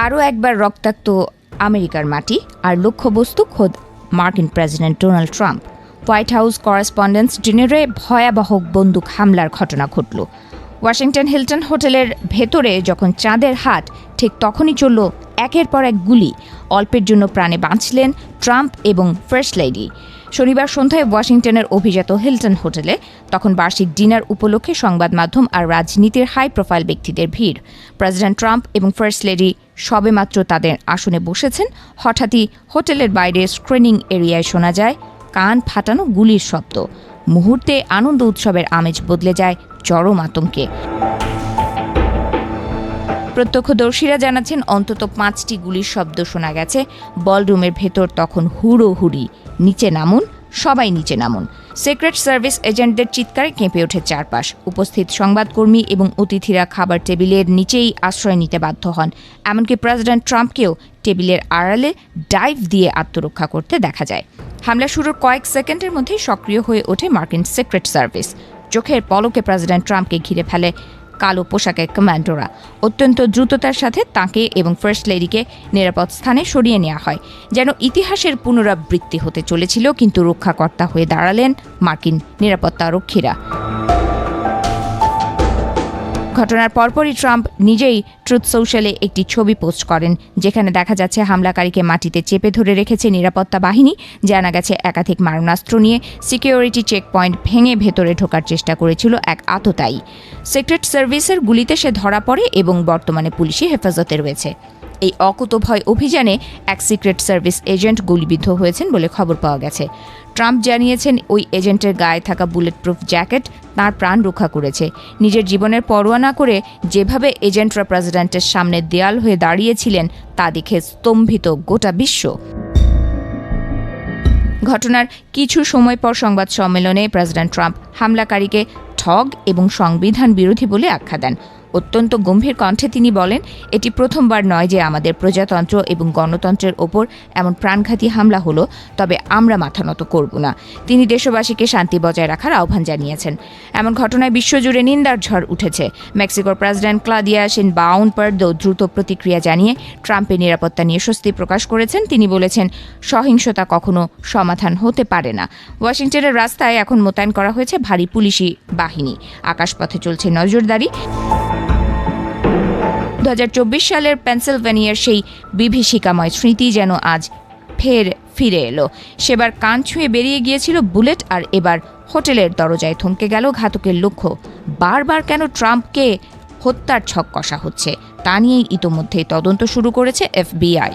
আরও একবার রক্তাক্ত আমেরিকার মাটি, আর লক্ষ্যবস্তু খোদ মার্কিন president Donald Trump. White house correspondence ডিনারে ভয়াবহ বন্দুক হামলার ঘটনা ঘটল। ওয়াশিংটন হিলটন হোটেলের ভেতরে যখন চাঁদের হাট, ঠিক তখনই চলল একের পর এক গুলি। অল্পের জন্য প্রাণে বাঁচলেন ট্রাম্প এবং ফার্স্ট লেডি। শনিবার সন্ধ্যায় ওয়াশিংটনের অভিজাত হিলটন হোটেলে তখন বার্ষিক ডিনার উপলক্ষে সংবাদ মাধ্যম আর রাজনীতির হাই প্রোফাইল ব্যক্তিদের ভিড়। প্রেসিডেন্ট ট্রাম্প এবং ফার্স্ট লেডি সবেমাত্র তাদের আসনে বসেছেন, হঠাৎই হোটেলের বাইরে স্ক্রিনিং এরিয়ায় শোনা যায় কান ফাটানো গুলির শব্দ। মুহূর্তে আনন্দ উৎসবের আমেজ বদলে যায় চরম আতঙ্কে। প্রত্যক্ষদর্শীরা জানাচ্ছেন অন্তত 5টি গুলির শব্দ শোনা গেছে। বলরুমের ভেতর তখন হুড়োহুড়ি, নিচে নামুন, সবাই নিচে নামুন। সিক্রেট সার্ভিস এজেন্টদের চিৎকারে কেঁপে ওঠে চারপাশ। উপস্থিত সংবাদকর্মী এবং অতিথিরা খাবার টেবিলের নিচেই আশ্রয় নিতে বাধ্য হন। এমনকি প্রেসিডেন্ট ট্রাম্পকেও টেবিলের আড়ালে ডাইভ দিয়ে আত্মরক্ষা করতে দেখা যায়। হামলা শুরুর কয়েক সেকেন্ডের মধ্যেই সক্রিয় হয়ে ওঠে মার্কিন সিক্রেট সার্ভিস। চোখের পলকে প্রেসিডেন্ট ট্রাম্পকে ঘিরে ফেলে কালো পোশাকের কমান্ডোরা। অত্যন্ত দ্রুততার সাথে তাঁকে এবং ফার্স্ট লেডিকে নিরাপদ স্থানে সরিয়ে নেওয়া হয়, যেন ইতিহাসের পুনরাবৃত্তি হতে চলেছিল। কিন্তু রক্ষাকর্তা হয়ে দাঁড়ালেন মার্কিন নিরাপত্তারক্ষীরা। ঘটনার পরপরই ট্রাম্প নিজেই ট্রুথ সোশ্যালে একটি ছবি পোস্ট করেন, যেখানে দেখা যাচ্ছে হামলাকারীকে মাটিতে চেপে ধরে রেখেছে নিরাপত্তা বাহিনী। জানা গেছে একাধিক মারণাস্ত্র নিয়ে সিকিউরিটি চেকপয়েন্ট ভেঙে ভেতরে ঢোকার চেষ্টা করেছিল এক আততায়ী। সিক্রেট সার্ভিসের গুলিতে সে ধরা পড়ে এবং বর্তমানে পুলিশি হেফাজতে রয়েছে। এই অকুতোভয় অভিযানে এক সিক্রেট সার্ভিস এজেন্ট গুলিবিদ্ধ হয়েছেন বলে খবর পাওয়া গেছে। ট্রাম্প জানিয়েছেন ওই এজেন্টের গায়ে থাকা বুলেট প্রুফ জ্যাকেট তাঁর প্রাণ রক্ষা করেছে। নিজের জীবনের পরোয়া না করে যেভাবে এজেন্টরা প্রেসিডেন্টের সামনে দেয়াল হয়ে দাঁড়িয়েছিলেন তা দেখে স্তম্ভিত গোটা বিশ্ব। ঘটনার কিছু সময় পর সংবাদ সম্মেলনে প্রেসিডেন্ট ট্রাম্প হামলাকারীকে ঠগ এবং সংবিধান বিরোধী বলে আখ্যা দেন। অত্যন্ত গম্ভীর কণ্ঠে তিনি বলেন, এটি প্রথমবার নয় যে আমাদের প্রজাতন্ত্র এবং গণতন্ত্রের ওপর এমন প্রাণঘাতী হামলা হলো, তবে আমরা মাথা নত করব না। তিনি দেশবাসীকে শান্তি বজায় রাখার আহ্বান জানিয়েছেন। এমন ঘটনায় বিশ্বজুড়ে নিন্দার ঝড় উঠেছে। মেক্সিকোর প্রেসিডেন্ট ক্লাউডিয়া শিনবাউন পার্দো দ্রুত প্রতিক্রিয়া জানিয়ে ট্রাম্পের নিরাপত্তা নিয়ে স্বস্তি প্রকাশ করেছেন। তিনি বলেছেন, সহিংসতা কখনো সমাধান হতে পারে না। ওয়াশিংটনের রাস্তায় এখন মোতায়েন করা হয়েছে ভারী পুলিশি বাহিনী। আকাশপথে চলছে নজরদারি। 2024 সালের পেনসিলভেনিয়ার সেই বিভীষিকাময় স্মৃতি যেন আজ ফিরে এলো। সেবার কান ছুঁয়ে বেরিয়ে গিয়েছিল বুলেট, আর এবার হোটেলের দরজায় থমকে গেল ঘাতকের লক্ষ্য। বারবার কেন ট্রাম্পকে হত্যার ছক কষা হচ্ছে তা নিয়েই ইতোমধ্যেই তদন্ত শুরু করেছে FBI।